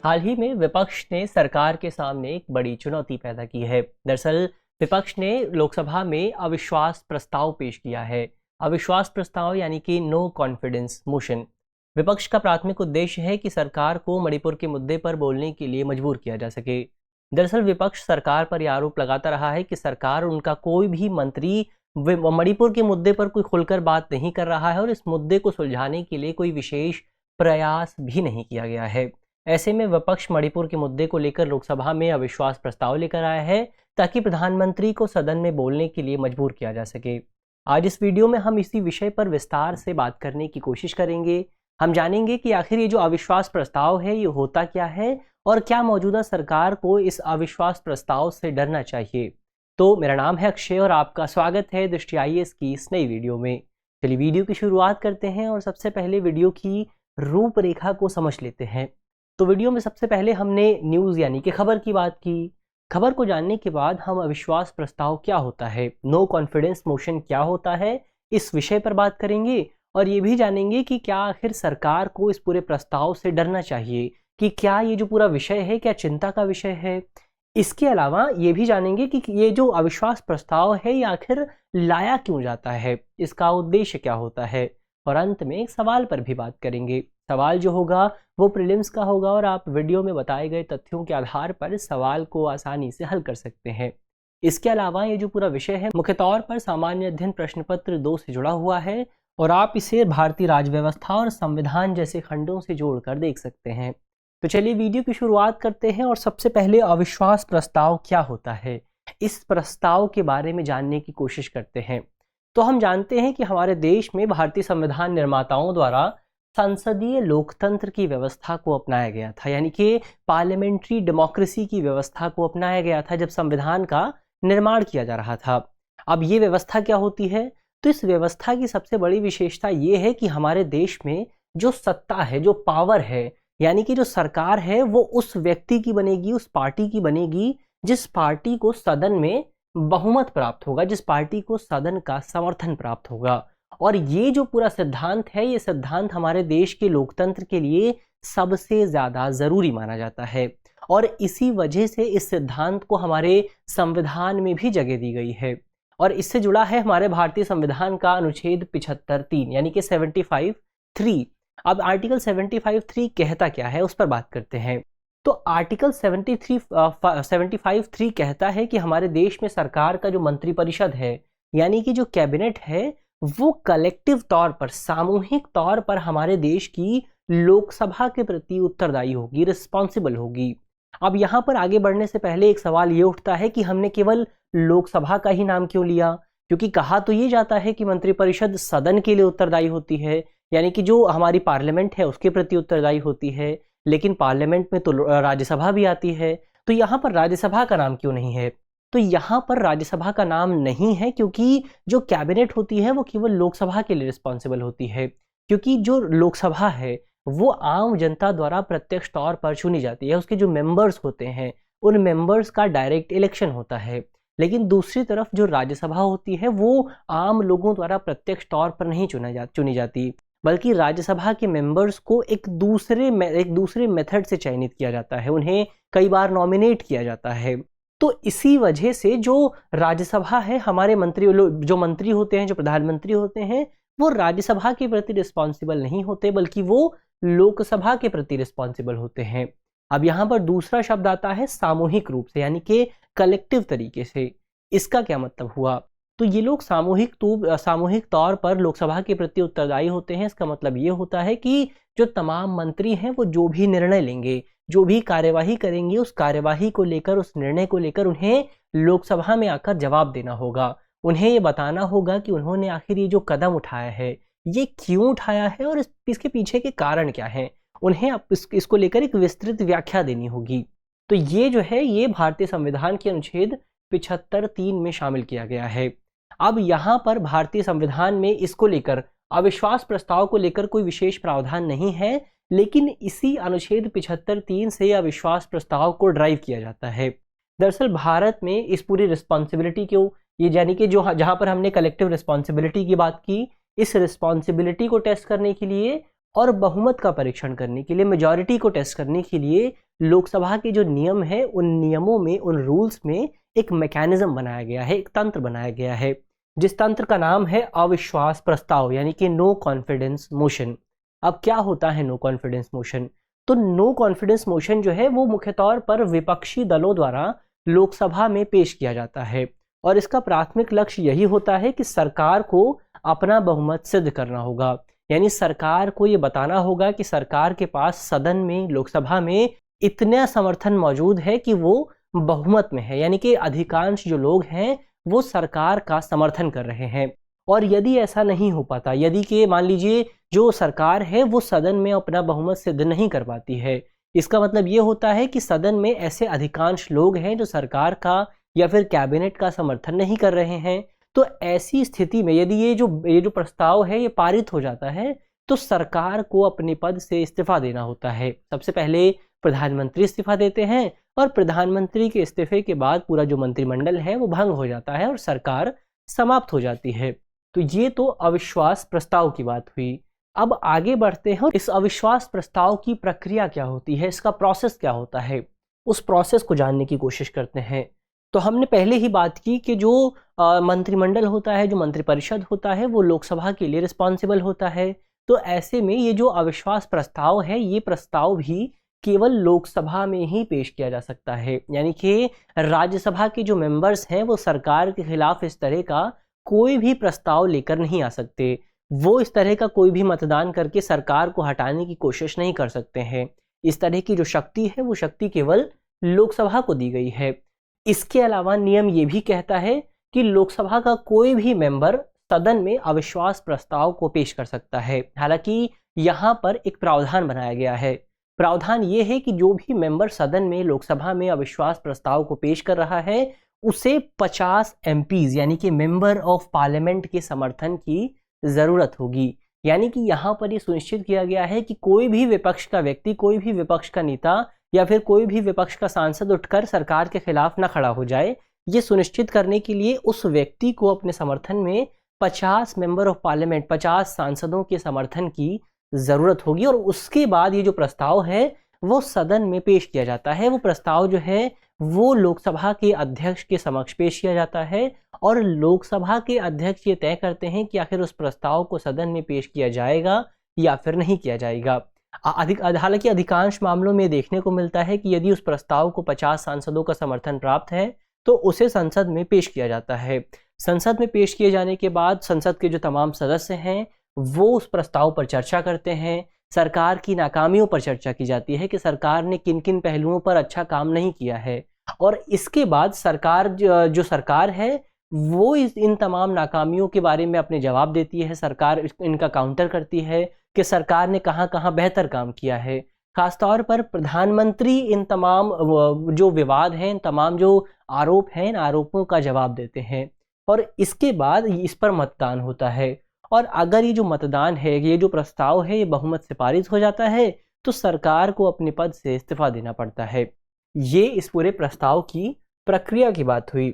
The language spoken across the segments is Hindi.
हाल ही में विपक्ष ने सरकार के सामने एक बड़ी चुनौती पैदा की है। दरअसल विपक्ष ने लोकसभा में अविश्वास प्रस्ताव पेश किया है। अविश्वास प्रस्ताव यानी कि नो कॉन्फिडेंस मोशन। विपक्ष का प्राथमिक उद्देश्य है कि सरकार को मणिपुर के मुद्दे पर बोलने के लिए मजबूर किया जा सके। दरअसल विपक्ष सरकार पर यह आरोप लगाता रहा है कि सरकार उनका कोई भी मंत्री मणिपुर के मुद्दे पर कोई खुलकर बात नहीं कर रहा है और इस मुद्दे को सुलझाने के लिए कोई विशेष प्रयास भी नहीं किया गया है। ऐसे में विपक्ष मणिपुर के मुद्दे को लेकर लोकसभा में अविश्वास प्रस्ताव लेकर आया है ताकि प्रधानमंत्री को सदन में बोलने के लिए मजबूर किया जा सके। आज इस वीडियो में हम इसी विषय पर विस्तार से बात करने की कोशिश करेंगे। हम जानेंगे कि आखिर ये जो अविश्वास प्रस्ताव है ये होता क्या है और क्या मौजूदा सरकार को इस अविश्वास प्रस्ताव से डरना चाहिए। तो मेरा नाम है अक्षय और आपका स्वागत है दृष्टि IAS की इस नई वीडियो में। चलिए वीडियो की शुरुआत करते हैं और सबसे पहले वीडियो की रूपरेखा को समझ लेते हैं। तो वीडियो में सबसे पहले हमने न्यूज़ यानी कि खबर की बात की। खबर को जानने के बाद हम अविश्वास प्रस्ताव क्या होता है, नो कॉन्फिडेंस मोशन क्या होता है, इस विषय पर बात करेंगे और ये भी जानेंगे कि क्या आखिर सरकार को इस पूरे प्रस्ताव से डरना चाहिए, कि क्या ये जो पूरा विषय है क्या चिंता का विषय है। इसके अलावा ये भी जानेंगे कि ये जो अविश्वास प्रस्ताव है ये आखिर लाया क्यों जाता है, इसका उद्देश्य क्या होता है और अंत में एक सवाल पर भी बात करेंगे। सवाल जो होगा वो प्रीलिम्स का होगा और आप वीडियो में बताए गए तथ्यों के आधार पर इस सवाल को आसानी से हल कर सकते हैं। इसके अलावा ये जो पूरा विषय है मुख्य तौर पर सामान्य अध्ययन प्रश्न पत्र 2 से जुड़ा हुआ है और आप इसे भारतीय राज्य व्यवस्था और संविधान जैसे खंडों से जोड़कर देख सकते हैं। तो चलिए वीडियो की शुरुआत करते हैं और सबसे पहले अविश्वास प्रस्ताव क्या होता है, इस प्रस्ताव के बारे में जानने की कोशिश करते हैं। तो हम जानते हैं कि हमारे देश में भारतीय संविधान निर्माताओं द्वारा संसदीय लोकतंत्र की व्यवस्था को अपनाया गया था, यानी कि पार्लियामेंट्री डेमोक्रेसी की व्यवस्था को अपनाया गया था जब संविधान का निर्माण किया जा रहा था। अब ये व्यवस्था क्या होती है, तो इस व्यवस्था की सबसे बड़ी विशेषता ये है कि हमारे देश में जो सत्ता है, जो पावर है, यानी कि जो सरकार है वो उस व्यक्ति की बनेगी, उस पार्टी की बनेगी जिस पार्टी को सदन में बहुमत प्राप्त होगा, जिस पार्टी को सदन का समर्थन प्राप्त होगा। और ये जो पूरा सिद्धांत है ये सिद्धांत हमारे देश के लोकतंत्र के लिए सबसे ज़्यादा ज़रूरी माना जाता है और इसी वजह से इस सिद्धांत को हमारे संविधान में भी जगह दी गई है। और इससे जुड़ा है हमारे भारतीय संविधान का अनुच्छेद 75(3) यानी कि 75(3). अब आर्टिकल 75(3) कहता क्या है उस पर बात करते हैं। तो आर्टिकल 75(3) कहता है कि हमारे देश में सरकार का जो मंत्रिपरिषद है यानी कि जो कैबिनेट है वो कलेक्टिव तौर पर, सामूहिक तौर पर हमारे देश की लोकसभा के प्रति उत्तरदायी होगी, रिस्पॉन्सिबल होगी। अब यहाँ पर आगे बढ़ने से पहले एक सवाल ये उठता है कि हमने केवल लोकसभा का ही नाम क्यों लिया, क्योंकि कहा तो ये जाता है कि मंत्रिपरिषद सदन के लिए उत्तरदायी होती है, यानी कि जो हमारी पार्लियामेंट है उसके प्रति उत्तरदायी होती है, लेकिन पार्लियामेंट में तो राज्यसभा भी आती है, तो यहाँ पर राज्यसभा का नाम क्यों नहीं है। तो यहाँ पर राज्यसभा का नाम नहीं है क्योंकि जो कैबिनेट होती है वो केवल लोकसभा के लिए रिस्पॉन्सिबल होती है, क्योंकि जो लोकसभा है वो आम जनता द्वारा प्रत्यक्ष तौर पर चुनी जाती है। उसके जो मेंबर्स होते हैं उन मेंबर्स का डायरेक्ट इलेक्शन होता है, लेकिन दूसरी तरफ जो राज्यसभा होती है वो आम लोगों द्वारा प्रत्यक्ष तौर पर नहीं चुनी जाती, बल्कि राज्यसभा के मेंबर्स को एक दूसरे मेथड से चयनित किया जाता है, उन्हें कई बार नॉमिनेट किया जाता है। तो इसी वजह से जो राज्यसभा है, हमारे जो मंत्री होते हैं, जो प्रधानमंत्री होते हैं, वो राज्यसभा के प्रति रिस्पॉन्सिबल नहीं होते बल्कि वो लोकसभा के प्रति रिस्पॉन्सिबल होते हैं। अब यहाँ पर दूसरा शब्द आता है सामूहिक रूप से, यानी कि कलेक्टिव तरीके से। इसका क्या मतलब हुआ, तो ये लोग सामूहिक तौर पर लोकसभा के प्रति उत्तरदायी होते हैं। इसका मतलब ये होता है कि जो तमाम मंत्री हैं वो जो भी निर्णय लेंगे, जो भी कार्यवाही करेंगे, उस कार्यवाही को लेकर, उस निर्णय को लेकर उन्हें लोकसभा में आकर जवाब देना होगा। उन्हें ये बताना होगा कि उन्होंने आखिर ये जो कदम उठाया है ये क्यों उठाया है और इसके पीछे के कारण क्या हैं। उन्हें इसको लेकर एक विस्तृत व्याख्या देनी होगी। तो ये जो है ये भारतीय संविधान के अनुच्छेद 75(3) में शामिल किया गया है। अब यहाँ पर भारतीय संविधान में इसको लेकर, अविश्वास प्रस्ताव को लेकर कोई विशेष प्रावधान नहीं है, लेकिन इसी अनुच्छेद 75(3) से अविश्वास प्रस्ताव को ड्राइव किया जाता है। दरअसल भारत में इस पूरी रिस्पॉन्सिबिलिटी को, ये यानी कि जो जहाँ पर हमने कलेक्टिव रिस्पॉन्सिबिलिटी की बात की, इस रिस्पॉन्सिबिलिटी को टेस्ट करने के लिए और बहुमत का परीक्षण करने के लिए, मेजॉरिटी को टेस्ट करने के लिए लोकसभा के जो नियम है उन नियमों में, उन रूल्स में एक मैकेनिज्म बनाया गया है, एक तंत्र बनाया गया है, जिस तंत्र का नाम है अविश्वास प्रस्ताव यानी कि नो कॉन्फिडेंस मोशन। अब क्या होता है नो कॉन्फिडेंस मोशन? तो नो कॉन्फिडेंस मोशन जो है वो मुख्य तौर पर विपक्षी दलों द्वारा लोकसभा में पेश किया जाता है और इसका प्राथमिक लक्ष्य यही होता है कि सरकार को अपना बहुमत सिद्ध करना होगा। यानी सरकार को ये बताना होगा कि सरकार के पास सदन में, लोकसभा में इतना समर्थन मौजूद है कि वो बहुमत में है, यानी कि अधिकांश जो लोग हैं वो सरकार का समर्थन कर रहे हैं। और यदि ऐसा नहीं हो पाता, यदि कि मान लीजिए जो सरकार है वो सदन में अपना बहुमत सिद्ध नहीं कर पाती है, इसका मतलब ये होता है कि सदन में ऐसे अधिकांश लोग हैं जो सरकार का या फिर कैबिनेट का समर्थन नहीं कर रहे हैं। तो ऐसी स्थिति में यदि ये जो प्रस्ताव है ये पारित हो जाता है तो सरकार को अपने पद से इस्तीफा देना होता है। सबसे पहले प्रधानमंत्री इस्तीफा देते हैं और प्रधानमंत्री के इस्तीफे के बाद पूरा जो मंत्रिमंडल है वो भंग हो जाता है और सरकार समाप्त हो जाती है। तो ये तो अविश्वास प्रस्ताव की बात हुई। अब आगे बढ़ते हैं, इस अविश्वास प्रस्ताव की प्रक्रिया क्या होती है, इसका प्रोसेस क्या होता है, उस प्रोसेस को जानने की कोशिश करते हैं। तो हमने पहले ही बात की कि जो मंत्रिमंडल होता है, जो मंत्रिपरिषद होता है, वो लोकसभा के लिए रिस्पॉन्सिबल होता है। तो ऐसे में ये जो अविश्वास प्रस्ताव है, ये प्रस्ताव भी केवल लोकसभा में ही पेश किया जा सकता है। यानी कि राज्यसभा के जो मेंबर्स हैं वो सरकार के खिलाफ इस तरह का कोई भी प्रस्ताव लेकर नहीं आ सकते। वो इस तरह का कोई भी मतदान करके सरकार को हटाने की कोशिश नहीं कर सकते हैं। इस तरह की जो शक्ति है वो शक्ति केवल लोकसभा को दी गई है। इसके अलावा नियम ये भी कहता है कि लोकसभा का कोई भी मेंबर सदन में अविश्वास प्रस्ताव को पेश कर सकता है। हालांकि यहाँ पर एक प्रावधान बनाया गया है। प्रावधान ये है कि जो भी मेंबर सदन में, लोकसभा में अविश्वास प्रस्ताव को पेश कर रहा है उसे 50 एमपीज यानी कि मेंबर ऑफ पार्लियामेंट के समर्थन की ज़रूरत होगी। यानी कि यहाँ पर ये सुनिश्चित किया गया है कि कोई भी विपक्ष का व्यक्ति, कोई भी विपक्ष का नेता या फिर कोई भी विपक्ष का सांसद उठकर सरकार के खिलाफ ना खड़ा हो जाए। ये सुनिश्चित करने के लिए उस व्यक्ति को अपने समर्थन में 50 मेंबर ऑफ पार्लियामेंट, 50 सांसदों के समर्थन की ज़रूरत होगी और उसके बाद ये जो प्रस्ताव है वो सदन में पेश किया जाता है। वो प्रस्ताव जो है वो लोकसभा के अध्यक्ष के समक्ष पेश किया जाता है और लोकसभा के अध्यक्ष ये तय करते हैं कि आखिर उस प्रस्ताव को सदन में पेश किया जाएगा या फिर नहीं किया जाएगा। हालांकि अधिकांश मामलों में देखने को मिलता है कि यदि उस प्रस्ताव को 50 सांसदों का समर्थन प्राप्त है तो उसे संसद में पेश किया जाता है। संसद में पेश किए जाने के बाद संसद के जो तमाम सदस्य हैं वो उस प्रस्ताव पर चर्चा करते हैं। सरकार की नाकामियों पर चर्चा की जाती है कि सरकार ने किन किन पहलुओं पर अच्छा काम नहीं किया है और इसके बाद सरकार जो सरकार है वो इन तमाम नाकामियों के बारे में अपने जवाब देती है। सरकार इनका काउंटर करती है कि सरकार ने कहाँ कहाँ बेहतर काम किया है। खासतौर पर प्रधानमंत्री इन तमाम जो विवाद हैं, इन तमाम जो आरोप हैं, इन आरोपों का जवाब देते हैं और इसके बाद इस पर मतदान होता है। और अगर ये जो मतदान है, ये जो प्रस्ताव है, ये बहुमत से पारित हो जाता है तो सरकार को अपने पद से इस्तीफा देना पड़ता है। ये इस पूरे प्रस्ताव की प्रक्रिया की बात हुई।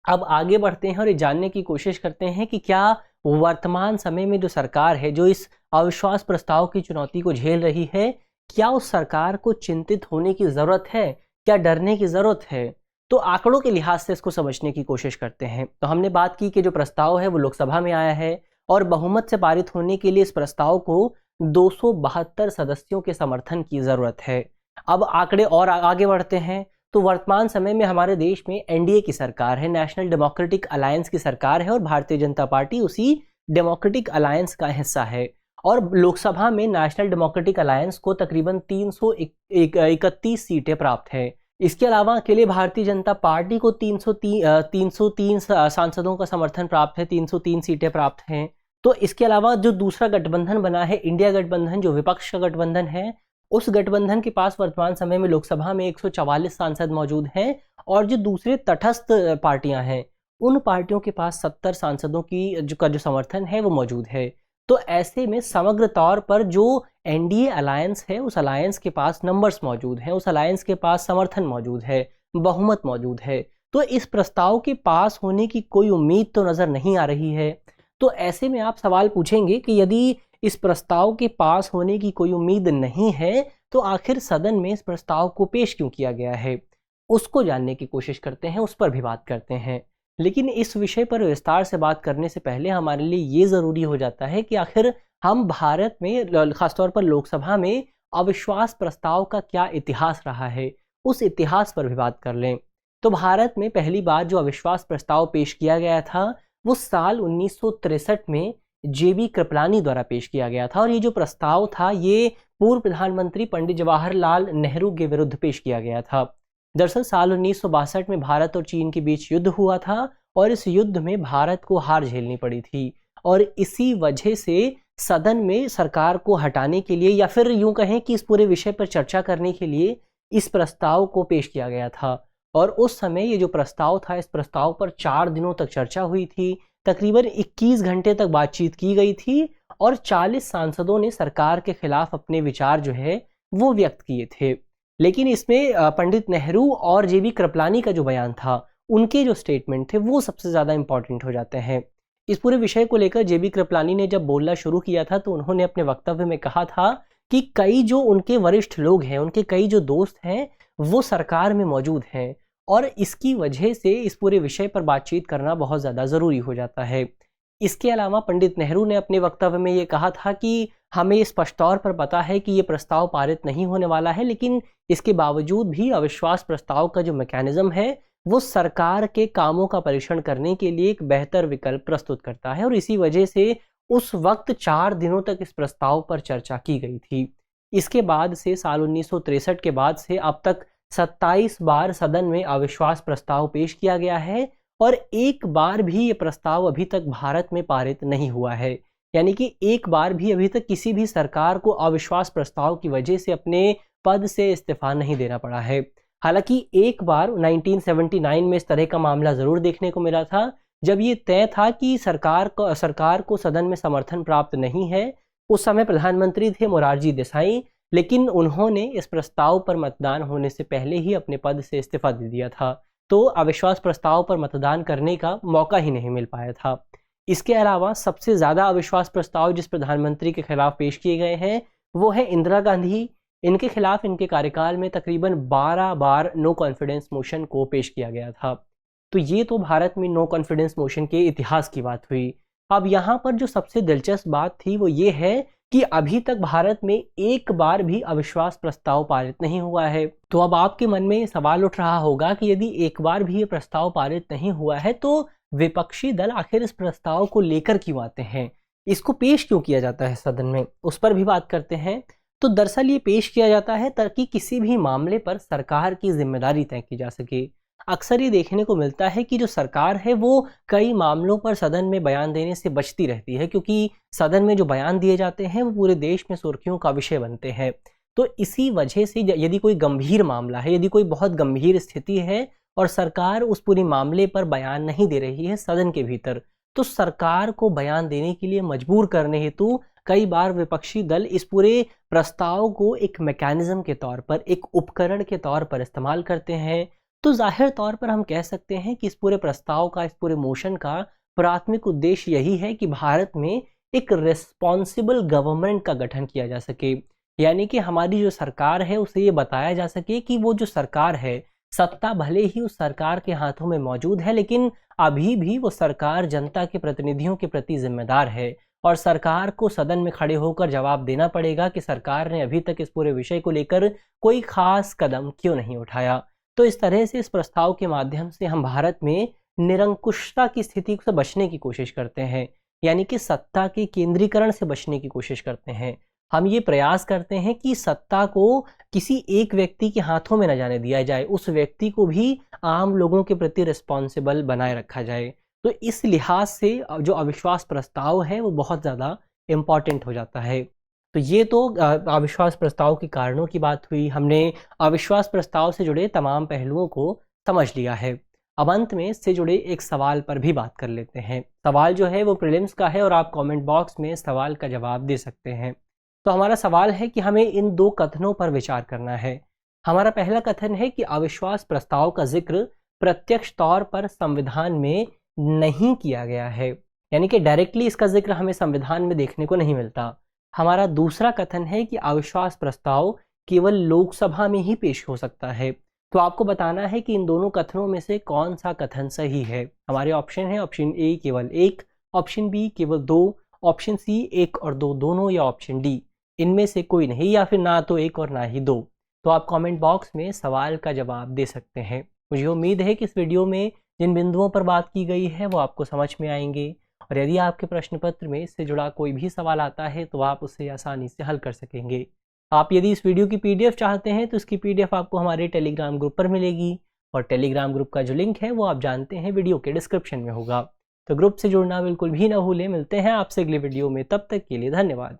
अब आगे बढ़ते हैं और ये जानने की कोशिश करते हैं कि क्या वर्तमान समय में जो सरकार है, जो इस अविश्वास प्रस्ताव की चुनौती को झेल रही है, क्या उस सरकार को चिंतित होने की ज़रूरत है, क्या डरने की ज़रूरत है? तो आंकड़ों के लिहाज से इसको समझने की कोशिश करते हैं। तो हमने बात की कि जो प्रस्ताव है वो लोकसभा में आया है और बहुमत से पारित होने के लिए इस प्रस्ताव को 272 सदस्यों के समर्थन की ज़रूरत है। अब आंकड़े और आगे बढ़ते हैं तो वर्तमान समय में हमारे देश में एनडीए की सरकार है, नेशनल डेमोक्रेटिक अलायंस की सरकार है और भारतीय जनता पार्टी उसी डेमोक्रेटिक अलायंस का हिस्सा है। और लोकसभा में नेशनल डेमोक्रेटिक अलायंस को तकरीबन 331 सीटें प्राप्त हैं। इसके अलावा अकेले भारतीय जनता पार्टी को 303 सांसदों का समर्थन प्राप्त है, 303 सीटें प्राप्त हैं। तो इसके अलावा जो दूसरा गठबंधन बना है, इंडिया गठबंधन, जो विपक्ष का गठबंधन है, उस गठबंधन के पास वर्तमान समय में लोकसभा में 144 सांसद मौजूद हैं और जो दूसरे तटस्थ पार्टियां हैं उन पार्टियों के पास 70 सांसदों की जो समर्थन है वो मौजूद है। तो ऐसे में समग्र तौर पर जो एनडीए अलायंस है उस अलायंस के पास नंबर्स मौजूद हैं, उस अलायंस के पास समर्थन मौजूद है, बहुमत मौजूद है। तो इस प्रस्ताव के पास होने की कोई उम्मीद तो नज़र नहीं आ रही है। तो ऐसे में आप सवाल पूछेंगे कि यदि इस प्रस्ताव के पास होने की कोई उम्मीद नहीं है तो आखिर सदन में इस प्रस्ताव को पेश क्यों किया गया है, उसको जानने की कोशिश करते हैं, उस पर भी बात करते हैं। लेकिन इस विषय पर विस्तार से बात करने से पहले हमारे लिए ये ज़रूरी हो जाता है कि आखिर हम भारत में खासतौर पर लोकसभा में अविश्वास प्रस्ताव का क्या इतिहास रहा है, उस इतिहास पर भी बात कर लें। तो भारत में पहली बार जो अविश्वास प्रस्ताव पेश किया गया था वो साल 1963 में जेबी कृपलानी द्वारा पेश किया गया था, और ये जो प्रस्ताव था ये पूर्व प्रधानमंत्री पंडित जवाहरलाल नेहरू के विरुद्ध पेश किया गया था। दरअसल साल 1962 में भारत और चीन के बीच युद्ध हुआ था, और इस युद्ध में भारत को हार झेलनी पड़ी थी, और इसी वजह से सदन में सरकार को हटाने के लिए, या फिर यूं कहें कि इस पूरे विषय पर चर्चा करने के लिए इस प्रस्ताव को पेश किया गया था। और उस समय ये जो प्रस्ताव था, इस प्रस्ताव पर 4 दिनों तक चर्चा हुई थी, तकरीबन 21 घंटे तक बातचीत की गई थी, और 40 सांसदों ने सरकार के खिलाफ अपने विचार जो है वो व्यक्त किए थे। लेकिन इसमें पंडित नेहरू और जेबी कृपलानी का जो बयान था, उनके जो स्टेटमेंट थे वो सबसे ज़्यादा इंपॉर्टेंट हो जाते हैं। इस पूरे विषय को लेकर जेबी कृपलानी ने जब बोलना शुरू किया था तो उन्होंने अपने वक्तव्य में कहा था कि कई जो उनके वरिष्ठ लोग हैं, उनके कई जो दोस्त हैं, वो सरकार में मौजूद हैं, और इसकी वजह से इस पूरे विषय पर बातचीत करना बहुत ज़्यादा ज़रूरी हो जाता है। इसके अलावा पंडित नेहरू ने अपने वक्तव्य में ये कहा था कि हमें स्पष्ट तौर पर पता है कि ये प्रस्ताव पारित नहीं होने वाला है, लेकिन इसके बावजूद भी अविश्वास प्रस्ताव का जो मैकेनिज्म है वो सरकार के कामों का परीक्षण करने के लिए एक बेहतर विकल्प प्रस्तुत करता है, और इसी वजह से उस वक्त 4 दिनों तक इस प्रस्ताव पर चर्चा की गई थी। इसके बाद से साल 1963 के बाद से अब तक 27 बार सदन में अविश्वास प्रस्ताव पेश किया गया है, और एक बार भी ये प्रस्ताव अभी तक भारत में पारित नहीं हुआ है। यानी कि एक बार भी अभी तक किसी भी सरकार को अविश्वास प्रस्ताव की वजह से अपने पद से इस्तीफा नहीं देना पड़ा है। हालांकि एक बार 1979 में इस तरह का मामला ज़रूर देखने को मिला था, जब ये तय था कि सरकार को सदन में समर्थन प्राप्त नहीं है। उस समय प्रधानमंत्री थे मोरारजी देसाई, लेकिन उन्होंने इस प्रस्ताव पर मतदान होने से पहले ही अपने पद से इस्तीफा दे दिया था, तो अविश्वास प्रस्ताव पर मतदान करने का मौका ही नहीं मिल पाया था। इसके अलावा सबसे ज़्यादा अविश्वास प्रस्ताव जिस प्रधानमंत्री के खिलाफ पेश किए गए हैं वो है इंदिरा गांधी। इनके खिलाफ इनके कार्यकाल में तकरीबन 12 बार नो कॉन्फिडेंस मोशन को पेश किया गया था। तो ये तो भारत में नो कॉन्फिडेंस मोशन के इतिहास की बात हुई। अब यहाँ पर जो सबसे दिलचस्प बात थी वो ये है कि अभी तक भारत में एक बार भी अविश्वास प्रस्ताव पारित नहीं हुआ है। तो अब आपके मन में सवाल उठ रहा होगा कि यदि एक बार भी ये प्रस्ताव पारित नहीं हुआ है तो विपक्षी दल आखिर इस प्रस्ताव को लेकर क्यों आते हैं, इसको पेश क्यों किया जाता है सदन में, उस पर भी बात करते हैं। तो दरअसल ये पेश किया जाता है ताकि किसी भी मामले पर सरकार की जिम्मेदारी तय की जा सके। अक्सर ये देखने को मिलता है कि जो सरकार है वो कई मामलों पर सदन में बयान देने से बचती रहती है, क्योंकि सदन में जो बयान दिए जाते हैं वो पूरे देश में सुर्खियों का विषय बनते हैं। तो इसी वजह से यदि कोई गंभीर मामला है, यदि कोई बहुत गंभीर स्थिति है और सरकार उस पूरे मामले पर बयान नहीं दे रही है सदन के भीतर, तो सरकार को बयान देने के लिए मजबूर करने हेतु कई बार विपक्षी दल इस पूरे प्रस्ताव को एक मैकेनिज्म के तौर पर, एक उपकरण के तौर पर इस्तेमाल करते हैं। तो जाहिर तौर पर हम कह सकते हैं कि इस पूरे प्रस्ताव का, इस पूरे मोशन का प्राथमिक उद्देश्य यही है कि भारत में एक रिस्पॉन्सिबल गवर्नमेंट का गठन किया जा सके। यानी कि हमारी जो सरकार है उसे ये बताया जा सके कि वो जो सरकार है, सत्ता भले ही उस सरकार के हाथों में मौजूद है, लेकिन अभी भी वो सरकार जनता के प्रतिनिधियों के प्रति जिम्मेदार है, और सरकार को सदन में खड़े होकर जवाब देना पड़ेगा कि सरकार ने अभी तक इस पूरे विषय को लेकर कोई खास कदम क्यों नहीं उठाया। तो इस तरह से इस प्रस्ताव के माध्यम से हम भारत में निरंकुशता की स्थिति से बचने की कोशिश करते हैं, यानी कि सत्ता के केंद्रीकरण से बचने की कोशिश करते हैं। हम ये प्रयास करते हैं कि सत्ता को किसी एक व्यक्ति के हाथों में न जाने दिया जाए, उस व्यक्ति को भी आम लोगों के प्रति रिस्पॉन्सिबल बनाए रखा जाए। तो इस लिहाज से जो अविश्वास प्रस्ताव है वो बहुत ज़्यादा इम्पॉर्टेंट हो जाता है। तो ये तो अविश्वास प्रस्ताव के कारणों की बात हुई। हमने अविश्वास प्रस्ताव से जुड़े तमाम पहलुओं को समझ लिया है। अब अंत में इससे जुड़े एक सवाल पर भी बात कर लेते हैं। सवाल जो है वो प्रीलिम्स का है और आप कमेंट बॉक्स में सवाल का जवाब दे सकते हैं। तो हमारा सवाल है कि हमें इन 2 कथनों पर विचार करना है। हमारा पहला कथन है कि अविश्वास प्रस्ताव का जिक्र प्रत्यक्ष तौर पर संविधान में नहीं किया गया है, यानी कि डायरेक्टली इसका जिक्र हमें संविधान में देखने को नहीं मिलता। हमारा दूसरा कथन है कि अविश्वास प्रस्ताव केवल लोकसभा में ही पेश हो सकता है। तो आपको बताना है कि इन दोनों कथनों में से कौन सा कथन सही है। हमारे ऑप्शन है ऑप्शन ए केवल 1, ऑप्शन बी केवल 2, ऑप्शन सी 1 और 2 दोनों, या ऑप्शन डी इनमें से कोई नहीं, या फिर ना तो 1 और ना ही 2। तो आप कमेंट बॉक्स में सवाल का जवाब दे सकते हैं। मुझे उम्मीद है कि इस वीडियो में जिन बिंदुओं पर बात की गई है वो आपको समझ में आएंगे, और यदि आपके प्रश्न पत्र में इससे जुड़ा कोई भी सवाल आता है तो आप उसे आसानी से हल कर सकेंगे। आप यदि इस वीडियो की पीडीएफ चाहते हैं तो इसकी पीडीएफ आपको हमारे टेलीग्राम ग्रुप पर मिलेगी, और टेलीग्राम ग्रुप का जो लिंक है वो आप जानते हैं वीडियो के डिस्क्रिप्शन में होगा। तो ग्रुप से जुड़ना बिल्कुल भी ना भूलें। मिलते हैं आपसे अगले वीडियो में, तब तक के लिए धन्यवाद।